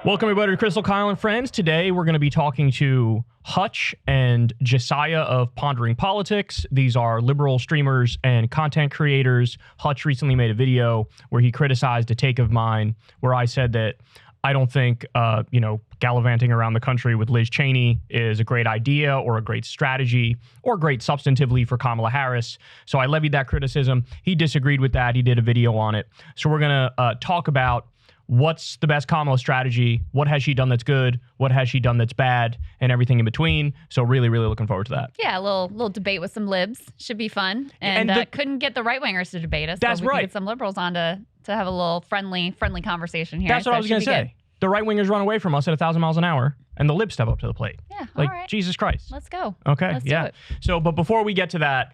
Welcome everybody to Krystal, Kyle, and Friends. Today we're going to be talking to Hutch and Josiah of Pondering Politics. These are liberal streamers and content creators. Hutch recently made a video where he criticized a take of mine where I said that I don't think, gallivanting around the country with Liz Cheney is a great idea or a great strategy or great substantively for Kamala Harris. So I levied that criticism. He disagreed with that. He did a video on it. So we're going to talk about what's the best Kamala strategy, what has she done that's good, what has she done that's bad, and everything in between. So really, really looking forward to that. Yeah, a little debate with some libs. Should be fun. And couldn't get the right-wingers to debate us. That's so we right. Could get some liberals on to have a little friendly conversation here. That's what I was going to say. Good. The right-wingers run away from us at 1,000 miles an hour, and the libs step up to the plate. Yeah, like, all right. Jesus Christ. Let's go. Okay, Let's yeah. do it. So, but before we get to that,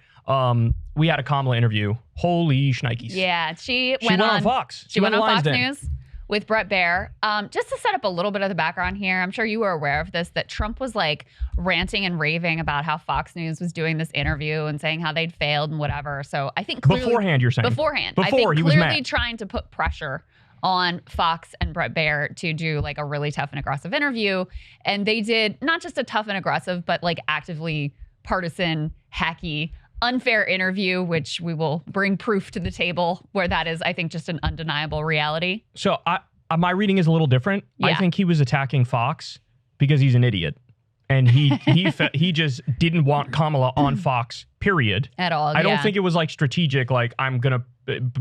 we had a Kamala interview. Holy shnikes. Yeah, she went on Fox. She went on Fox News with Bret Baier. Just to set up a little bit of the background here, I'm sure you were aware of this, that Trump was like ranting and raving about how Fox News was doing this interview and saying how they'd failed and whatever. So I think clearly, beforehand, you're saying? Beforehand. Before, I think he was clearly mad. trying to put pressure on Fox and Bret Baier to do like a really tough and aggressive interview. And they did not just a tough and aggressive, but like actively partisan, hacky, unfair interview, which we will bring proof to the table where that is, I think, just an undeniable reality. So my reading is a little different. Yeah. I think he was attacking Fox because he's an idiot. And he just didn't want Kamala on Fox, period. At all, I don't think it was like strategic, like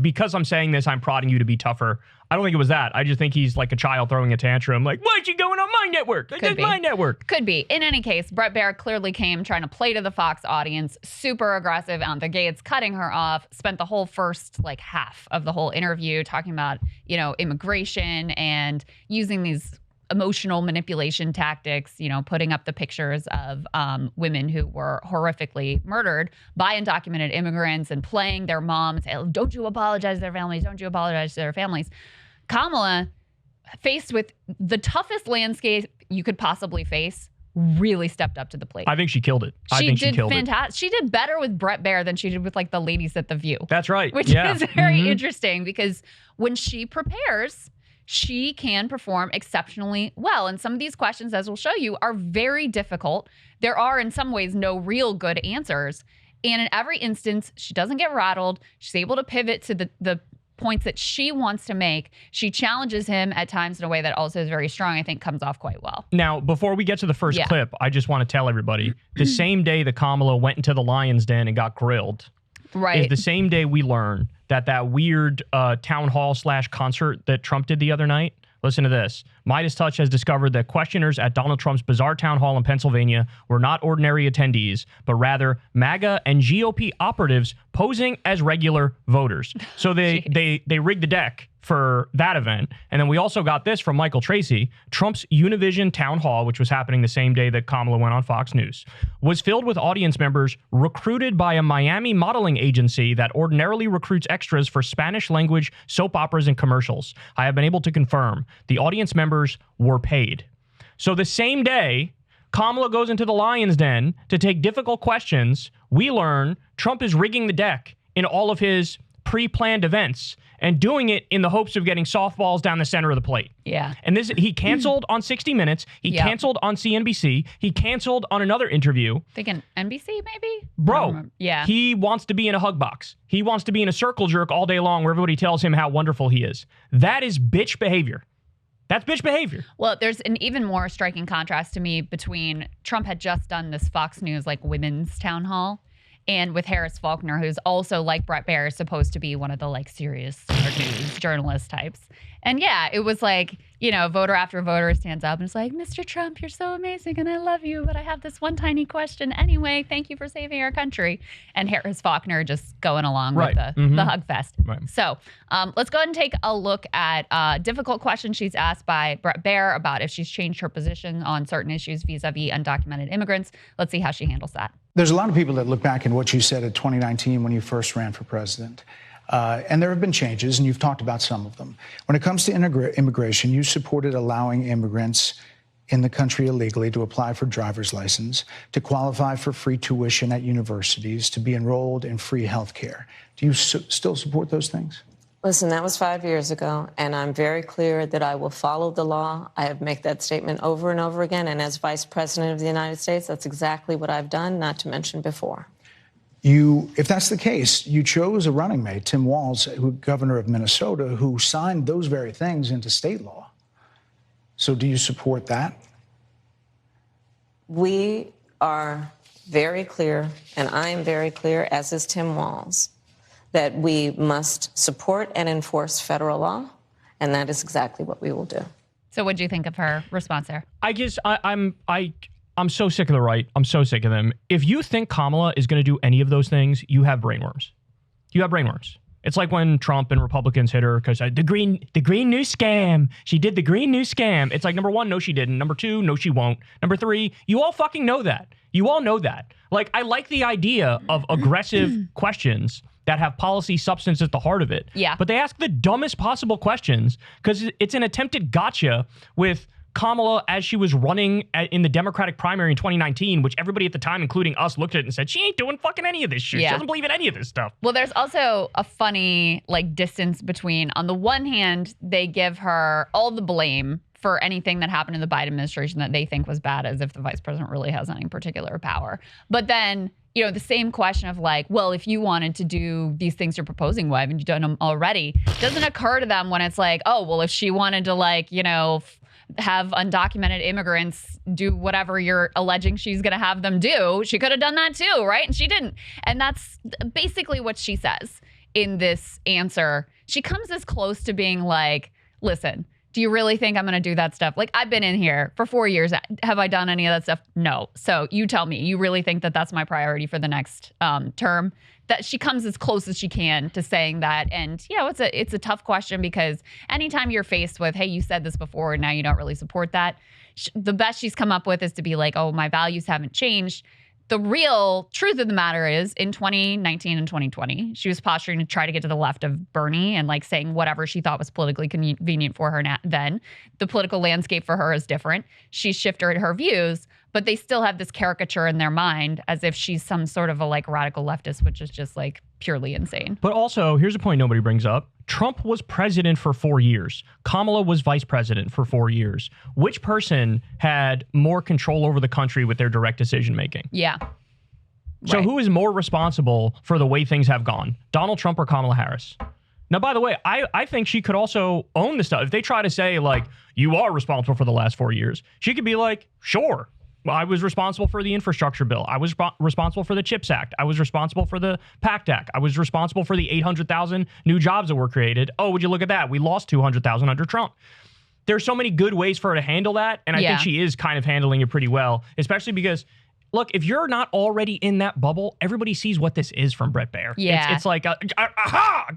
because I'm saying this, I'm prodding you to be tougher. I don't think it was that. I just think he's like a child throwing a tantrum, like, why is she going on my network? This is my network. Could be. In any case, Bret Baier clearly came trying to play to the Fox audience, super aggressive out the gates, cutting her off, spent the whole first like half of the whole interview talking about, immigration and using these emotional manipulation tactics, putting up the pictures of women who were horrifically murdered by undocumented immigrants and playing their moms. Hey, don't you apologize to their families. Don't you apologize to their families. Kamala, faced with the toughest landscape you could possibly face, really stepped up to the plate. I think she killed it. She did fantastic. She did better with Bret Baier than she did with like the ladies at The View. That's right. Which is very interesting because when she prepares, she can perform exceptionally well. And some of these questions, as we'll show you, are very difficult. There are, in some ways, no real good answers. And in every instance, she doesn't get rattled. She's able to pivot to the points that she wants to make. She challenges him at times in a way that also is very strong, I think comes off quite well. Now, before we get to the first clip, I just want to tell everybody, the same day that Kamala went into the lion's den and got grilled, is the same day we learn that weird town hall / concert that Trump did the other night. Listen to this. Midas Touch has discovered that questioners at Donald Trump's bizarre town hall in Pennsylvania were not ordinary attendees, but rather MAGA and GOP operatives posing as regular voters. So they rigged the deck for that event. And then we also got this from Michael Tracy. Trump's Univision town hall, which was happening the same day that Kamala went on Fox News, was filled with audience members recruited by a Miami modeling agency that ordinarily recruits extras for Spanish language soap operas and commercials. I have been able to confirm the audience members were paid. So the same day Kamala goes into the lion's den to take difficult questions, we learn Trump is rigging the deck in all of his pre-planned events and doing it in the hopes of getting softballs down the center of the plate. Yeah. And he canceled on 60 Minutes. He canceled on CNBC. He canceled on another interview. Thinking NBC maybe? Bro, he wants to be in a hug box. He wants to be in a circle jerk all day long where everybody tells him how wonderful he is. That is bitch behavior. That's bitch behavior. Well, there's an even more striking contrast to me between Trump had just done this Fox News like women's town hall, and with Harris Faulkner, who's also, like Bret Baier, supposed to be one of the like serious news journalist types. And yeah, it was like, voter after voter stands up and it's like, Mr. Trump, you're so amazing and I love you, but I have this one tiny question anyway. Thank you for saving our country. And Harris Faulkner just going along with the hug fest. Right. So let's go ahead and take a look at a difficult question she's asked by Bret Baier about if she's changed her position on certain issues vis-a-vis undocumented immigrants. Let's see how she handles that. There's a lot of people that look back at what you said in 2019 when you first ran for president. And there have been changes, and you've talked about some of them. When it comes to immigration, you supported allowing immigrants in the country illegally to apply for driver's license, to qualify for free tuition at universities, to be enrolled in free health care. Do you still support those things? Listen, that was 5 years ago, and I'm very clear that I will follow the law. I have made that statement over and over again, and as Vice President of the United States, that's exactly what I've done, not to mention before. If that's the case, you chose a running mate, Tim Walz, governor of Minnesota, who signed those very things into state law. So do you support that? We are very clear, and I am very clear, as is Tim Walz, that we must support and enforce federal law, and that is exactly what we will do. So what do you think of her response there? I guess I'm so sick of the right. I'm so sick of them. If you think Kamala is going to do any of those things, you have brainworms. You have brainworms. It's like when Trump and Republicans hit her because the green new scam. She did the green new scam. It's like, number one, no, she didn't. Number two, no, she won't. Number three, you all fucking know that. You all know that. Like, I like the idea of aggressive questions that have policy substance at the heart of it. Yeah. But they ask the dumbest possible questions because it's an attempted gotcha with Kamala as she was running in the Democratic primary in 2019, which everybody at the time, including us, looked at it and said, she ain't doing fucking any of this shit. Yeah. She doesn't believe in any of this stuff. Well, there's also a funny distance between, on the one hand, they give her all the blame for anything that happened in the Biden administration that they think was bad, as if the vice president really has any particular power. But then, the same question of well, if you wanted to do these things you're proposing, why haven't you done them already? Doesn't occur to them when it's like, oh, well, if she wanted to have undocumented immigrants do whatever you're alleging she's going to have them do, she could have done that too, right? And she didn't. And that's basically what she says in this answer. She comes as close to being like, listen, do you really think I'm going to do that stuff? I've been in here for 4 years. Have I done any of that stuff? No. So you tell me, you really think that that's my priority for the next term? That she comes as close as she can to saying that. And, it's a tough question because anytime you're faced with, hey, you said this before and now you don't really support that, the best she's come up with is to be like, oh, my values haven't changed. The real truth of the matter is in 2019 and 2020, she was posturing to try to get to the left of Bernie and saying whatever she thought was politically convenient for her then. The political landscape for her is different. She's shifted her views, but they still have this caricature in their mind as if she's some sort of a radical leftist, which is just purely insane. But also, here's a point nobody brings up. Trump was president for 4 years. Kamala was vice president for 4 years. Which person had more control over the country with their direct decision making? Yeah. So who is more responsible for the way things have gone? Donald Trump or Kamala Harris? Now, by the way, I think she could also own the stuff. If they try to say, you are responsible for the last 4 years, she could be like, sure. I was responsible for the infrastructure bill. I was responsible for the CHIPS Act. I was responsible for the PACT Act. I was responsible for the 800,000 new jobs that were created. Oh, would you look at that? We lost 200,000 under Trump. There's so many good ways for her to handle that, and I think she is kind of handling it pretty well, especially because, look, if you're not already in that bubble, everybody sees what this is from Bret Baier. Yeah. It's like, aha!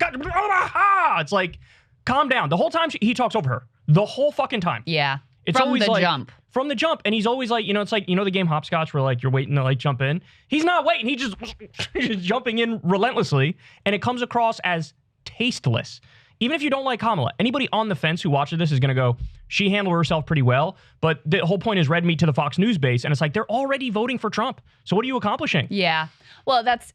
It's like, calm down. The whole time he talks over her. The whole fucking time. Yeah. It's from always the jump. From the jump. And he's always it's the game hopscotch where you're waiting to jump in. He's not waiting. He's just jumping in relentlessly. And it comes across as tasteless. Even if you don't like Kamala, anybody on the fence who watches this is going to go, she handled herself pretty well. But the whole point is red meat to the Fox News base. And it's they're already voting for Trump. So what are you accomplishing? Yeah. Well, that's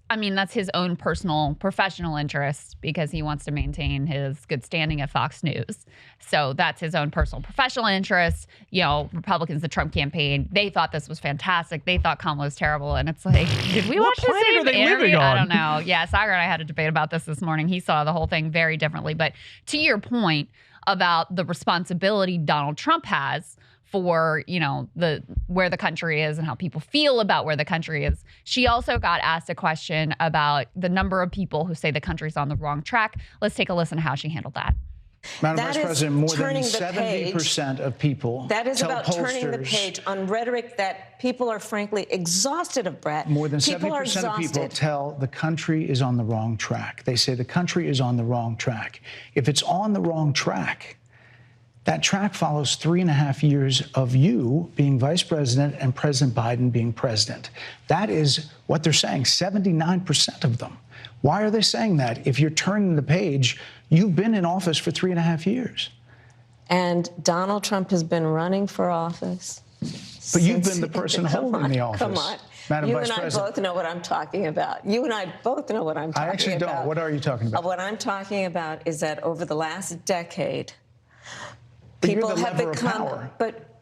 his own personal professional interest because he wants to maintain his good standing at Fox News. So that's his own personal professional interest. Republicans, the Trump campaign, they thought this was fantastic. They thought Kamala was terrible. And it's did we watch the same interview? I don't know. Yeah, Sagar and I had a debate about this morning. He saw the whole thing very differently. But to your point about the responsibility Donald Trump has for, where the country is and how people feel about where the country is. She also got asked a question about the number of people who say the country's on the wrong track. Let's take a listen to how she handled that. Madam Vice President, more than 70% of people That is tell about pollsters, turning the page on rhetoric that people are frankly exhausted of, Brett. More than 70% of people tell the country is on the wrong track. They say the country is on the wrong track. If it's on the wrong track, that track follows 3.5 years of you being vice president and President Biden being president. That is what they're saying, 79% of them. Why are they saying that? If you're turning the page, you've been in office for 3.5 years. And Donald Trump has been running for office. But you've been the person holding the office. Come on. Madam You Vice and I President. both know what I'm talking about. You and I both know what I'm talking about. I actually don't. What are you talking about? What I'm talking about is that over the last decade, But people you're the have lever of become. power. But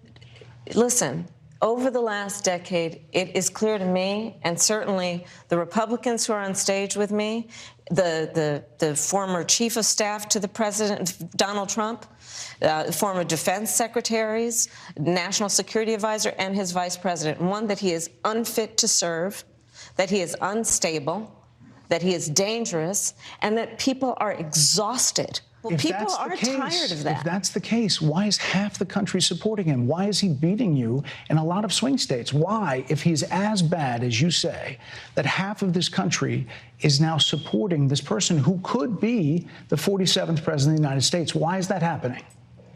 listen, over the last decade, it is clear to me, and certainly the Republicans who are on stage with me, the former chief of staff to the president, Donald Trump, former defense secretaries, national security advisor, and his vice president, one, that he is unfit to serve, that he is unstable, that he is dangerous, and that people are exhausted. Well, people are tired of that. If that's the case, why is half the country supporting him? Why is he beating you in a lot of swing states? Why, if he's as bad as you say, that half of this country is now supporting this person who could be the 47th president of the United States? Why is that happening?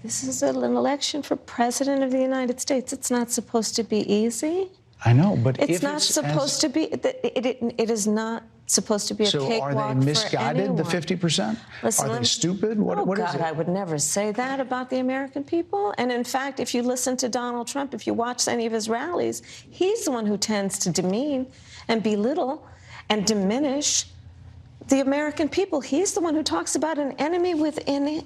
This is an election for president of the United States. It's not supposed to be easy. I know, but it's not supposed to be. It is not supposed to be a cakewalk for anyone. So are they misguided, the 50%? Listen, are they stupid? What is it? I would never say that about the American people. And in fact, if you listen to Donald Trump, if you watch any of his rallies, he's the one who tends to demean and belittle and diminish the American people. He's the one who talks about an enemy within,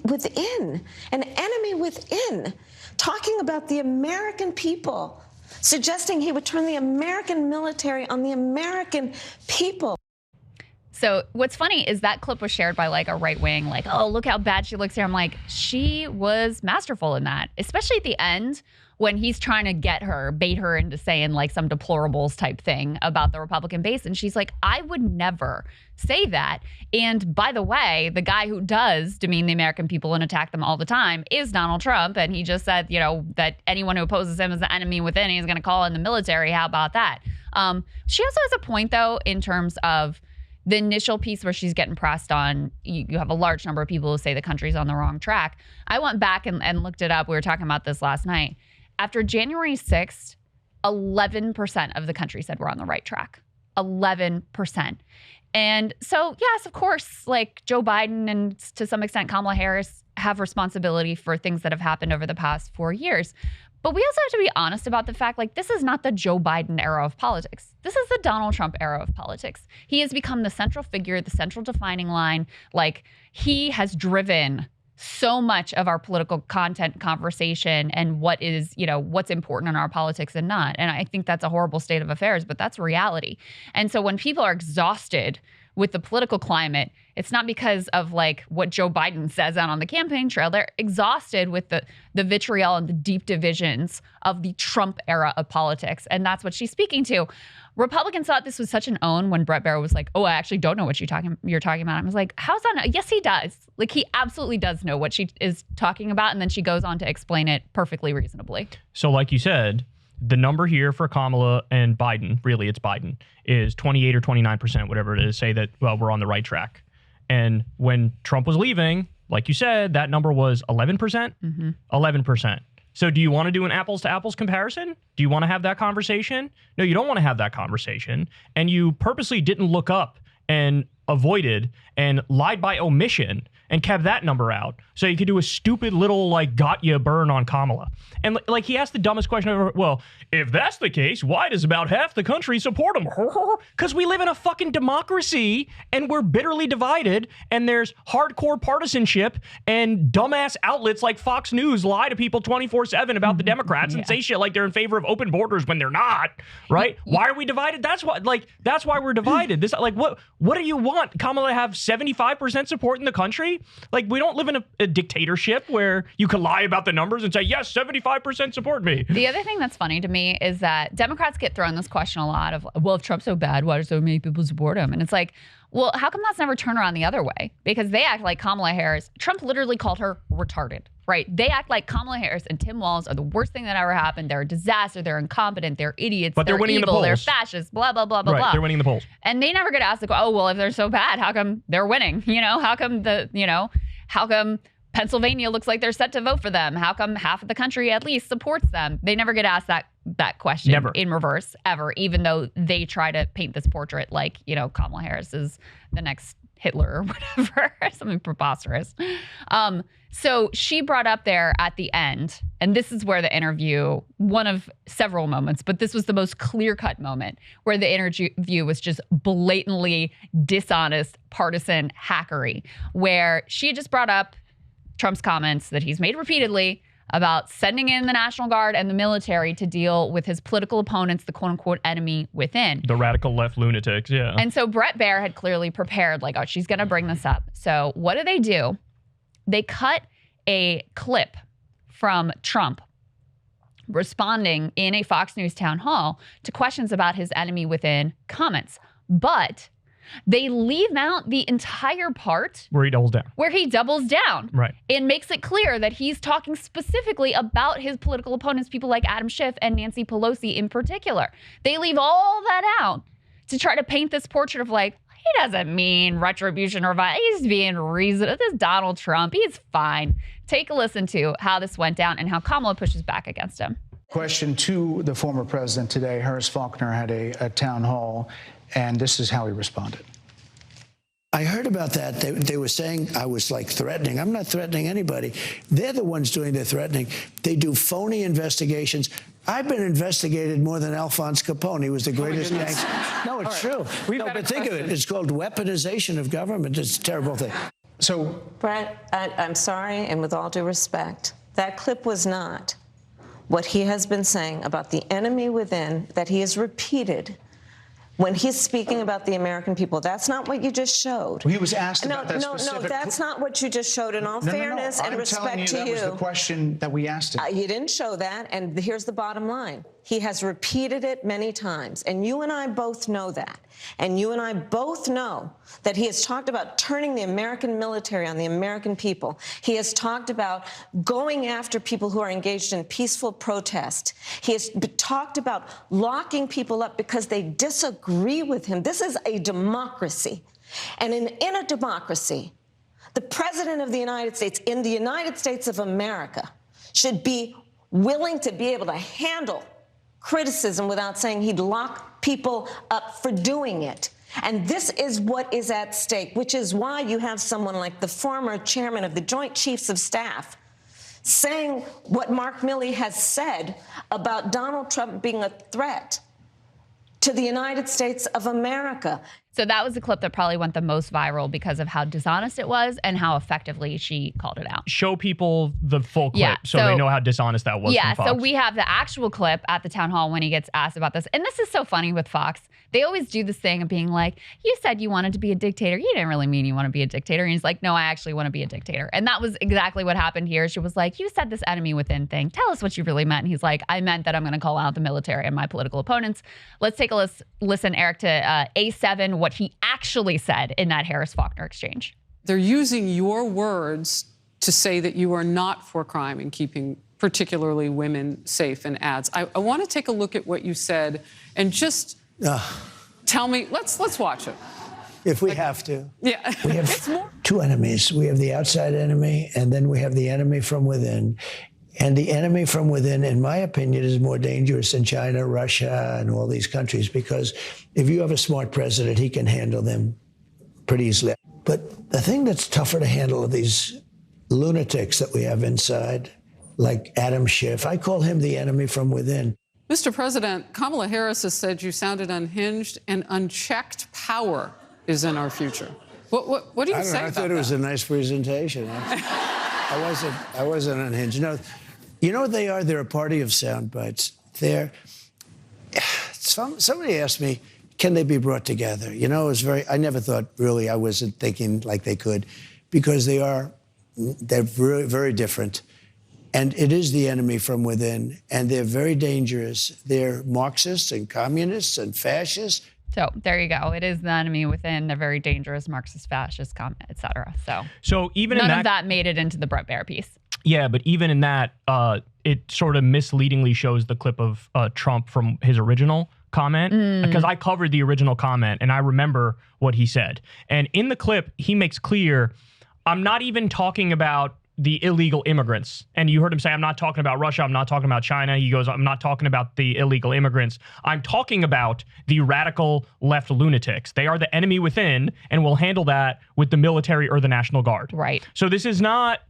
an enemy within, talking about the American people, suggesting he would turn the American military on the American people. So what's funny is that clip was shared by like a right wing, like, oh, look how bad she looks here. I'm like, she was masterful in that, especially at the end when he's trying to bait her into saying like some deplorables type thing about the Republican base. And she's like, I would never say that. And by the way, the guy who does demean the American people and attack them all the time is Donald Trump. And he just said, that anyone who opposes him is the enemy within. He's going to call in the military. How about that? She also has a point, though, in terms of the initial piece where she's getting pressed on, you have a large number of people who say the country's on the wrong track. I went back and looked it up. We were talking about this last night. After January 6th, 11% of the country said we're on the right track. 11%. And so, yes, of course, like Joe Biden and to some extent Kamala Harris have responsibility for things that have happened over the past 4 years. But we also have to be honest about the fact, like, this is not the Joe Biden era of politics. This is the Donald Trump era of politics. He has become the central figure, the central defining line. Like, he has driven so much of our political content conversation and what is, what's important in our politics and not. And I think that's a horrible state of affairs, but that's reality. And so when people are exhausted with the political climate, it's not because of like what Joe Biden says out on the campaign trail. They're exhausted with the vitriol and the deep divisions of the Trump era of politics. And that's what she's speaking to. Republicans thought this was such an own when Bret Baier was like, oh, I actually don't know what you're talking about. I was like, how's that? Yes, he does. Like, he absolutely does know what she is talking about. And then she goes on to explain it perfectly reasonably. So like you said, the number here for Kamala and Biden, really it's Biden, is 28 or 29%, whatever it is, say that, well, we're on the right track. And when Trump was leaving, like you said, that number was 11%? Mm-hmm. 11%. So do you want to do an apples to apples comparison? Do you want to have that conversation? No, you don't want to have that conversation. And you purposely didn't look up and avoided and lied by omission and kept that number out so you could do a stupid little like got you burn on Kamala. And like he asked the dumbest question ever. Well, if that's the case, why does about half the country support him? Because we live in a fucking democracy and we're bitterly divided and there's hardcore partisanship and dumbass outlets like Fox News lie to people 24/7 about the Democrats and say shit like they're in favor of open borders when they're not, right? Why are we divided? That's why we're divided. This what do you want? Kamala to have 75% support in the country? Like, we don't live in a dictatorship where you can lie about the numbers and say, yes, 75% support me. The other thing that's funny to me is that Democrats get thrown this question a lot of, well, if Trump's so bad, why do so many people support him? And it's like, well, how come that's never turned around the other way? Because they act like Kamala Harris, Trump literally called her retarded, right? They act like Kamala Harris and Tim Walz are the worst thing that ever happened. They're a disaster. They're incompetent. They're idiots. But they're winning evil, the polls. They're fascists, blah, blah, blah, blah, blah. They're winning the polls. And they never get asked, like, oh, well, if they're so bad, how come they're winning? How come Pennsylvania looks like they're set to vote for them? How come half of the country at least supports them? They never get asked that question in reverse, ever, even though they try to paint this portrait like, Kamala Harris is the next Hitler or whatever, something preposterous. So she brought up there at the end, and this is where the interview, one of several moments, but this was the most clear-cut moment where the interview was just blatantly dishonest, partisan hackery, where she had just brought up Trump's comments that he's made repeatedly about sending in the National Guard and the military to deal with his political opponents, the quote-unquote enemy within. The radical left lunatics, yeah. And so Bret Baier had clearly prepared, like, oh, she's going to bring this up. So what do? They cut a clip from Trump responding in a Fox News town hall to questions about his enemy within comments. But they leave out the entire part where he doubles down. Right. And makes it clear that he's talking specifically about his political opponents, people like Adam Schiff and Nancy Pelosi in particular. They leave all that out to try to paint this portrait of like, he doesn't mean retribution or violence. He's being reasonable. This is Donald Trump. He's fine. Take a listen to how this went down and how Kamala pushes back against him. Question to the former president today. Harris Faulkner had a town hall, and this is how he responded. I heard about that. They were saying I was like threatening. I'm not threatening anybody. They're the ones doing the threatening. They do phony investigations. I've been investigated more than Alphonse Capone. He was the greatest gangster. No, it's true. No, but think of it. It's called weaponization of government. It's a terrible thing. So, Brett, I'm sorry, and with all due respect, that clip was not what he has been saying about the enemy within that he has repeated when he's speaking about the American people. That's not what you just showed. Well, he was asked about that No, specific... that's not what you just showed. In all fairness and respect to you. That was the question that we asked him. You didn't show that, and here's the bottom line. He has repeated it many times, and you and I both know that. And you and I both know that he has talked about turning the American military on the American people. He has talked about going after people who are engaged in peaceful protest. He has talked about locking people up because they disagree with him. This is a democracy. And in a democracy, the President of the United States, in the United States of America, should be willing to be able to handle criticism without saying he'd lock people up for doing it. And this is what is at stake, which is why you have someone like the former chairman of the Joint Chiefs of Staff saying what Mark Milley has said about Donald Trump being a threat to the United States of America. So that was the clip that probably went the most viral because of how dishonest it was and how effectively she called it out. Show people the full clip so they know how dishonest that was. Yeah, so we have the actual clip at the town hall when he gets asked about this. And this is so funny with Fox. They always do this thing of being like, you said you wanted to be a dictator. You didn't really mean you want to be a dictator. And he's like, no, I actually want to be a dictator. And that was exactly what happened here. She was like, you said this enemy within thing. Tell us what you really meant. And he's like, I meant that I'm going to call out the military and my political opponents. Let's take a listen, Eric, to A7, what he actually said in that Harris Faulkner exchange. They're using your words to say that you are not for crime and keeping particularly women safe in ads. I want to take a look at what you said and just tell me, let's watch it. If we have to. Yeah. We have two enemies. We have the outside enemy, and then we have the enemy from within. And the enemy from within, in my opinion, is more dangerous than China, Russia, and all these countries, because if you have a smart president, he can handle them pretty easily. But the thing that's tougher to handle are these lunatics that we have inside, like Adam Schiff. I call him the enemy from within. Mr. President, Kamala Harris has said you sounded unhinged and unchecked power is in our future. What do you say about that? I thought it was a nice presentation. I wasn't unhinged. You know what they are? They're a party of sound bites. Somebody asked me, can they be brought together? You know, I never thought, really, I wasn't thinking like they could, because they're very, very different. And it is the enemy from within, and they're very dangerous. They're Marxists and communists and fascists. So there you go. It is the enemy within. They're very dangerous, Marxist, fascist, et cetera. So even none of that made it into the Bret Baier piece. Yeah, but even in that, it sort of misleadingly shows the clip of Trump from his original comment, because I covered the original comment and I remember what he said. And in the clip, he makes clear, I'm not even talking about the illegal immigrants. And you heard him say, I'm not talking about Russia. I'm not talking about China. He goes, I'm not talking about the illegal immigrants. I'm talking about the radical left lunatics. They are the enemy within, and we'll handle that with the military or the National Guard. Right. So this is not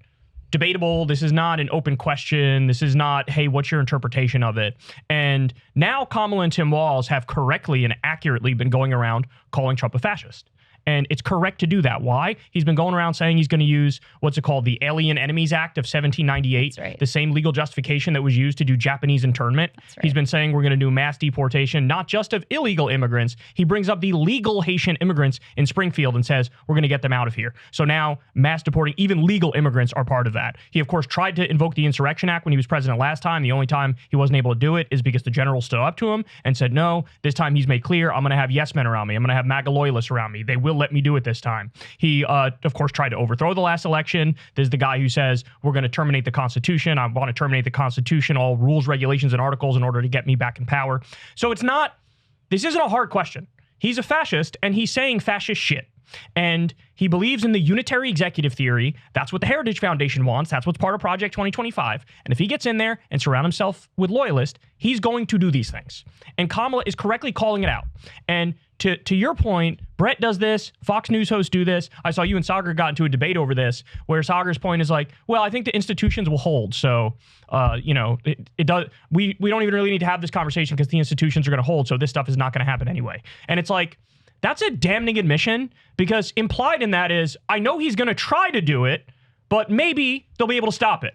debatable. This is not an open question. This is not, hey, what's your interpretation of it? And now Kamala and Tim Walz have correctly and accurately been going around calling Trump a fascist. And it's correct to do that. Why? He's been going around saying he's going to use what's it called? The Alien Enemies Act of 1798. Right. The same legal justification that was used to do Japanese internment. Right. He's been saying we're going to do mass deportation, not just of illegal immigrants. He brings up the legal Haitian immigrants in Springfield and says we're going to get them out of here. So now mass deporting, even legal immigrants are part of that. He, of course, tried to invoke the Insurrection Act when he was president last time. The only time he wasn't able to do it is because the general stood up to him and said, no, this time he's made clear, I'm going to have yes men around me. I'm going to have MAGA loyalists around me. They will let me do it this time. He, of course, tried to overthrow the last election. There's the guy who says, we're going to terminate the Constitution. I want to terminate the Constitution, all rules, regulations, and articles in order to get me back in power. So this isn't a hard question. He's a fascist, and he's saying fascist shit. And he believes in the unitary executive theory. That's what the Heritage Foundation wants. That's what's part of Project 2025. And if he gets in there and surround himself with loyalists, he's going to do these things. And Kamala is correctly calling it out. And to your point, Brett does this, Fox News hosts do this. I saw you and Sagar got into a debate over this, where Sagar's point is like, well, I think the institutions will hold. So, it does. We don't even really need to have this conversation because the institutions are going to hold. So this stuff is not going to happen anyway. And it's like, that's a damning admission, because implied in that is, I know he's going to try to do it, but maybe they'll be able to stop it.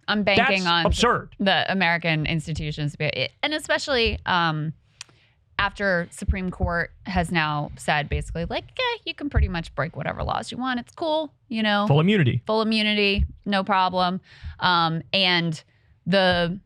I'm banking That's on absurd. The American institutions, and especially after Supreme Court has now said basically like, yeah, you can pretty much break whatever laws you want. It's cool, Full immunity, no problem. And the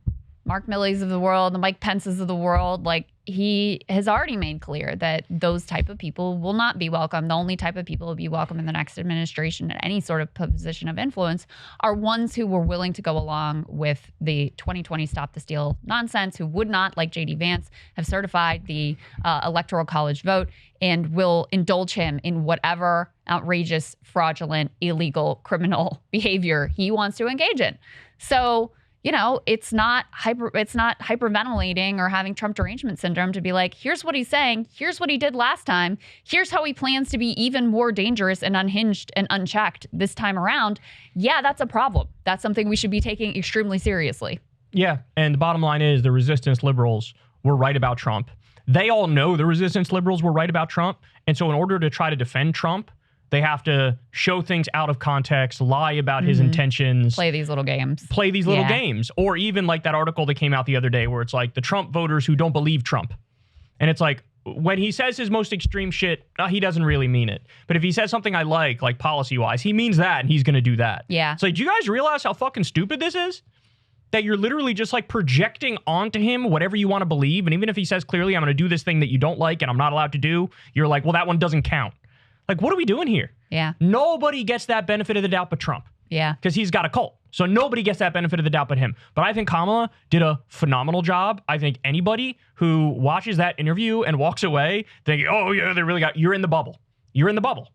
Mark Milley's of the world, the Mike Pence's of the world, like, he has already made clear that those type of people will not be welcome. The only type of people who will be welcome in the next administration at any sort of position of influence are ones who were willing to go along with the 2020 Stop the Steal nonsense, who would not, like J.D. Vance, have certified the Electoral College vote and will indulge him in whatever outrageous, fraudulent, illegal, criminal behavior he wants to engage in. So, it's not hyperventilating or having Trump derangement syndrome to be like, here's what he's saying, here's what he did last time, here's how he plans to be even more dangerous and unhinged and unchecked this time around. Yeah, that's a problem. That's something we should be taking extremely seriously. Yeah, and the bottom line is the resistance liberals were right about Trump. They all know the resistance liberals were right about Trump, and so in order to try to defend Trump, they have to show things out of context, lie about his intentions. Play these little games. Or even like that article that came out the other day where it's like the Trump voters who don't believe Trump. And it's like, when he says his most extreme shit, he doesn't really mean it. But if he says something I like policy-wise, he means that and he's going to do that. Yeah. It's like, do you guys realize how fucking stupid this is? That you're literally just like projecting onto him whatever you want to believe. And even if he says clearly, I'm going to do this thing that you don't like and I'm not allowed to do, you're like, well, that one doesn't count. Like, what are we doing here? Yeah. Nobody gets that benefit of the doubt but Trump. Yeah. Because he's got a cult. So nobody gets that benefit of the doubt but him. But I think Kamala did a phenomenal job. I think anybody who watches that interview and walks away thinking, oh, yeah, they really you're in the bubble. You're in the bubble.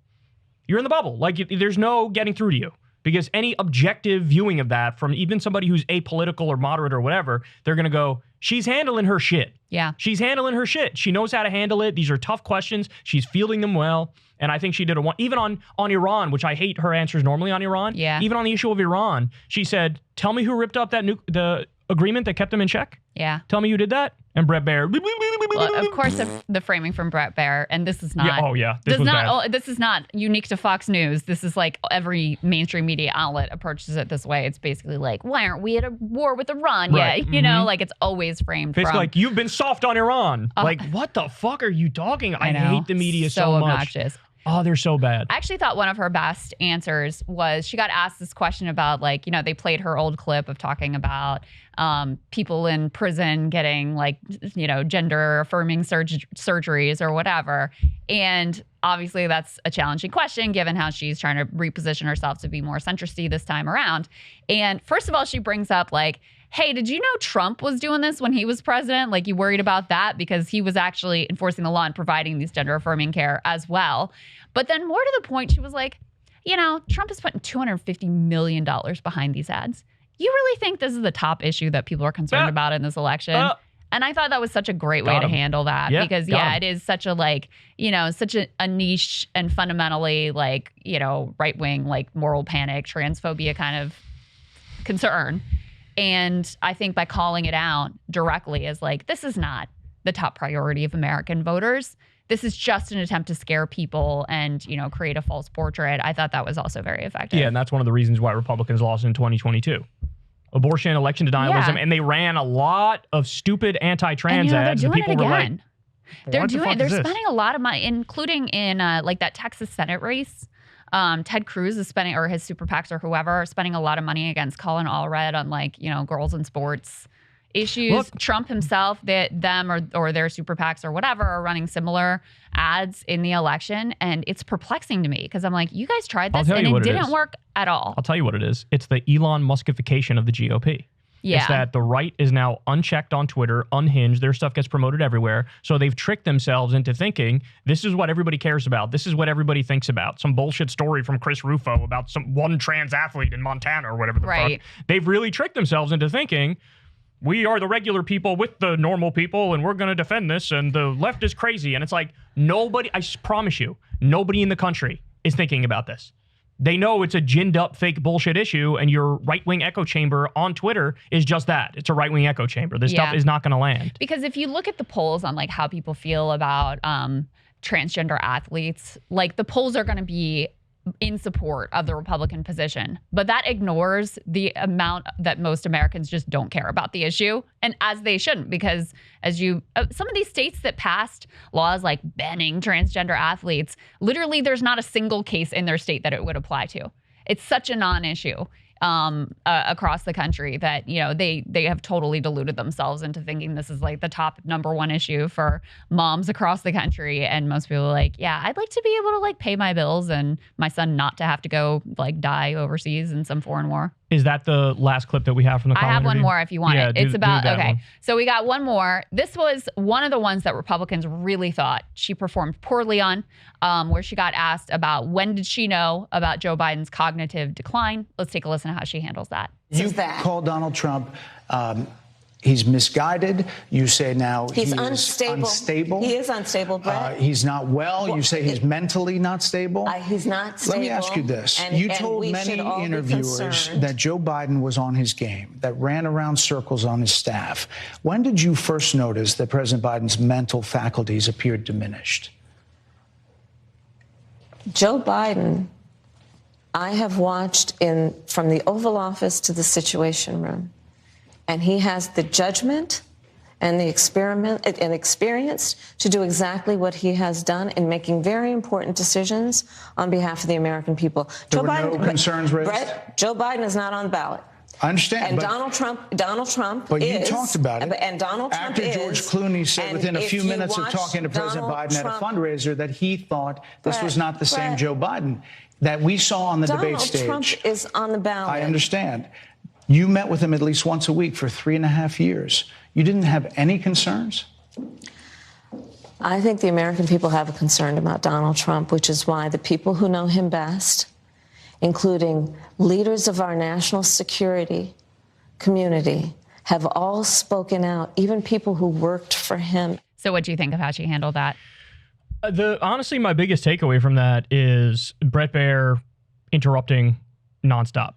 You're in the bubble. Like, there's no getting through to you. Because any objective viewing of that from even somebody who's apolitical or moderate or whatever, they're going to go, she's handling her shit. Yeah. She's handling her shit. She knows how to handle it. These are tough questions. She's fielding them well. And I think she did even on Iran, which I hate her answers normally on Iran. Yeah. Even on the issue of Iran, she said, tell me who ripped up the agreement that kept them in check. Yeah. Tell me who did that. And Brett Baer. Well, of course, the framing from Brett Baer, and this is not. Yeah, oh yeah, this is not unique to Fox News. This is like every mainstream media outlet approaches it this way. It's basically like, why aren't we at a war with Iran yet? You know, like it's always framed. Basically, from, like you've been soft on Iran. Like what the fuck are you talking? I hate the media so much. Obnoxious. Oh, they're so bad. I actually thought one of her best answers was she got asked this question about like, they played her old clip of talking about people in prison getting like, gender affirming surgeries or whatever. And obviously that's a challenging question given how she's trying to reposition herself to be more centristy this time around. And first of all, she brings up like, hey, did you know Trump was doing this when he was president? Like, you worried about that because he was actually enforcing the law and providing these gender affirming care as well. But then more to the point, she was like, you know, Trump is putting $250 million behind these ads. You really think this is the top issue that people are concerned about in this election? And I thought that was such a great way to handle that because, it is such a, like, you know, such a niche and fundamentally, like, you know, right-wing, like, moral panic, transphobia kind of concern. And I think by calling it out directly as, like, this is not the top priority of American voters. This is just an attempt to scare people and, you know, create a false portrait. I thought that was also very effective. Yeah, and that's one of the reasons why Republicans lost in 2022. Abortion, election denialism, and they ran a lot of stupid anti-trans ads. They're and doing people it were again. like, They're spending a lot of money, including in like that Texas Senate race. Ted Cruz is spending, or his super PACs or whoever, are spending a lot of money against Colin Allred on, like, you know, girls in sports issues. Look, Trump himself, them or their super PACs or whatever are running similar ads in the election. And it's perplexing to me because I'm like, you guys tried this and it didn't work at all. I'll tell you what it is. It's the Elon Muskification of the GOP. Yeah. It's that the right is now unchecked on Twitter, unhinged. Their stuff gets promoted everywhere. So they've tricked themselves into thinking this is what everybody cares about. This is what everybody thinks about. Some bullshit story from Chris Rufo about one trans athlete in Montana or whatever the fuck. They've really tricked themselves into thinking we are the regular people with the normal people and we're going to defend this and the left is crazy. And it's like nobody, I promise you, nobody in the country is thinking about this. They know it's a ginned up fake bullshit issue and your right-wing echo chamber on Twitter is just that. It's a right-wing echo chamber. This stuff is not going to land. Because if you look at the polls on, like, how people feel about transgender athletes, like, the polls are going to be in support of the Republican position. But that ignores the amount that most Americans just don't care about the issue, and as they shouldn't, because as you, some of these states that passed laws like banning transgender athletes, literally there's not a single case in their state that it would apply to. It's such a non-issue across the country that, you know, they have totally deluded themselves into thinking this is, like, the top #1 issue for moms across the country. And most people are like, yeah, I'd like to be able to, like, pay my bills and my son not to have to go, like, die overseas in some foreign war. Is that the last clip that we have from the call? I have one more if you want it. It's about, okay. One. So we got one more. This was one of the ones that Republicans really thought she performed poorly on, where she got asked about when did she know about Joe Biden's cognitive decline. Let's take a listen to how she handles that. You call Donald Trump, he's misguided. You say now he's unstable. He is unstable, Brett. He's not well. You say he's mentally not stable. He's not stable. Let me ask you this. You told many interviewers that Joe Biden was on his game, that ran around circles on his staff. When did you first notice that President Biden's mental faculties appeared diminished? Joe Biden, I have watched from the Oval Office to the Situation Room. And he has the judgment and the experience to do exactly what he has done in making very important decisions on behalf of the American people. There were no concerns raised? Brett, Joe Biden is not on the ballot. I understand. And Donald Trump but is. You talked about it. And Donald Trump After George Clooney said within a few minutes of talking to President Biden at a fundraiser that he thought this was not the same Joe Biden that we saw on the debate stage. Donald Trump is on the ballot. I understand. You met with him at least once a week for 3.5 years. You didn't have any concerns? I think the American people have a concern about Donald Trump, which is why the people who know him best, including leaders of our national security community, have all spoken out, even people who worked for him. So what do you think of how she handled that? Honestly, my biggest takeaway from that is Bret Baier interrupting nonstop.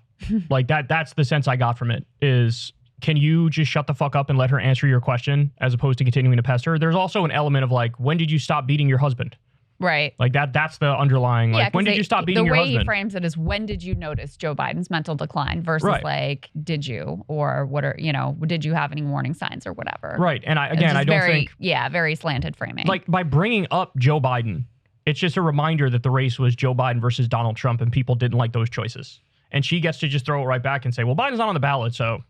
Like that's the sense I got from it is, can you just shut the fuck up and let her answer your question as opposed to continuing to pester? There's also an element of, like, when did you stop beating your husband? Right. Like that's the underlying, like, when did you stop beating your husband? The way he frames it is, when did you notice Joe Biden's mental decline versus like, did you, or what are, you know, did you have any warning signs or whatever? Right. And I don't think. Yeah, very slanted framing. Like, by bringing up Joe Biden, it's just a reminder that the race was Joe Biden versus Donald Trump and people didn't like those choices. And she gets to just throw it right back and say, well, Biden's not on the ballot, so.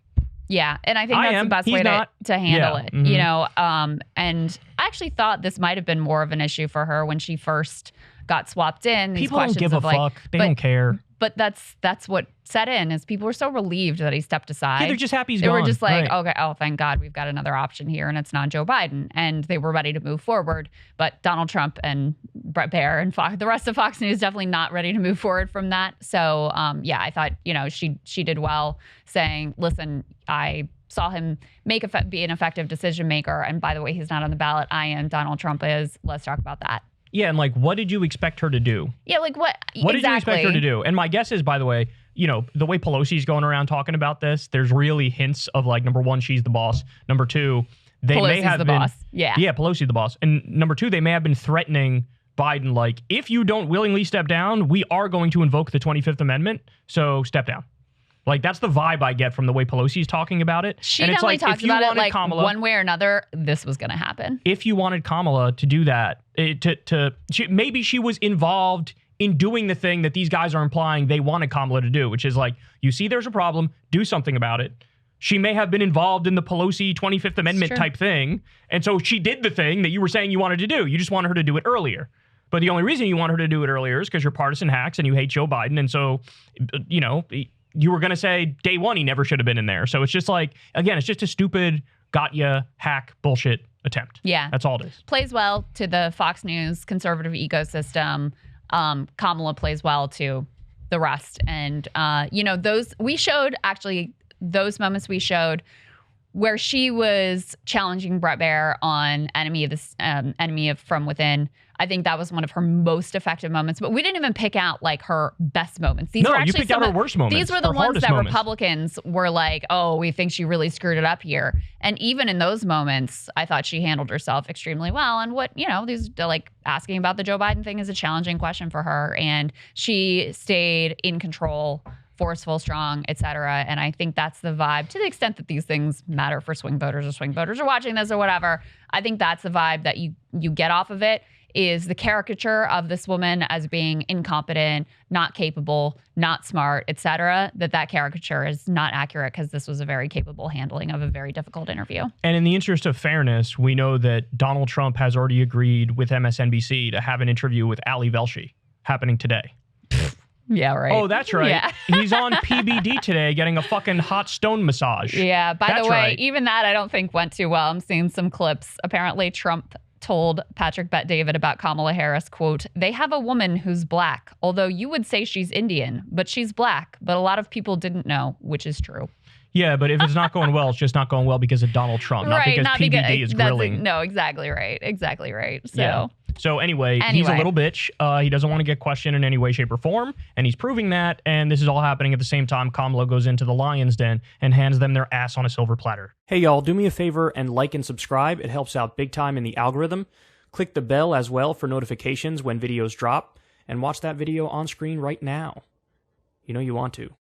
Yeah, and I think that's the best way to handle it, you know. And I actually thought this might have been more of an issue for her when she first got swapped in. People don't give a fuck. They don't care. But that's what set in, is people were so relieved that he stepped aside. Yeah, they're just happy he's gone. They were just like, right. okay, oh, thank God we've got another option here, and it's not Joe Biden. And they were ready to move forward. But Donald Trump and Brett Baier and the rest of Fox News definitely not ready to move forward from that. So, yeah, I thought, she did well saying, listen, I saw him be an effective decision maker. And by the way, he's not on the ballot. I am. Donald Trump is. Let's talk about that. Yeah, and what did you expect her to do? Yeah, what did you expect her to do? And my guess is, by the way, the way Pelosi's going around talking about this, there's really hints of number one, she's the boss. Number two, Pelosi's the boss. Yeah. Yeah, Pelosi's the boss. And number two, they may have been threatening Biden, if you don't willingly step down, we are going to invoke the 25th Amendment, so step down. That's the vibe I get from the way Pelosi's talking about it. She and definitely talks about it Kamala, one way or another, this was going to happen. If you wanted Kamala to do that, maybe she was involved in doing the thing that these guys are implying they wanted Kamala to do, which is you see there's a problem, do something about it. She may have been involved in the Pelosi 25th Amendment type thing, and so she did the thing that you were saying you wanted to do. You just wanted her to do it earlier. But the only reason you want her to do it earlier is because you're partisan hacks and you hate Joe Biden, and so, you were going to say day one he never should have been in there. So it's just again, it's just a stupid got ya hack bullshit attempt. Yeah. That's all it is. Plays well to the Fox News conservative ecosystem. Kamala plays well to the rest. And, those moments we showed where she was challenging Brett Baier on enemy of from within. I think that was one of her most effective moments, but we didn't even pick out her best moments. You picked out her worst moments. These were the ones that Republicans were oh, we think she really screwed it up here. And even in those moments, I thought she handled herself extremely well. And these asking about the Joe Biden thing is a challenging question for her. And she stayed in control, forceful, strong, etc. And I think that's the vibe, to the extent that these things matter for swing voters are watching this or whatever. I think that's the vibe that you get off of it, is the caricature of this woman as being incompetent, not capable, not smart, etc. That caricature is not accurate, because this was a very capable handling of a very difficult interview. And in the interest of fairness, we know that Donald Trump has already agreed with MSNBC to have an interview with Ali Velshi happening today. Yeah, right. Oh, that's right. Yeah. He's on PBD today getting a fucking hot stone massage. Yeah, by the way, even that I don't think went too well. I'm seeing some clips. Apparently, Trump told Patrick Bet-David about Kamala Harris, quote, "They have a woman who's black, although you would say she's Indian, but she's black. But a lot of people didn't know," which is true. Yeah, but if it's not going well, it's just not going well because of Donald Trump, not because PBD is grilling. No, exactly right. Exactly right. So. Yeah. So anyway, he's a little bitch. He doesn't want to get questioned in any way, shape, or form, and he's proving that, and this is all happening at the same time Kamala goes into the lion's den and hands them their ass on a silver platter. Hey, y'all, do me a favor and like and subscribe. It helps out big time in the algorithm. Click the bell as well for notifications when videos drop, and watch that video on screen right now. You know you want to.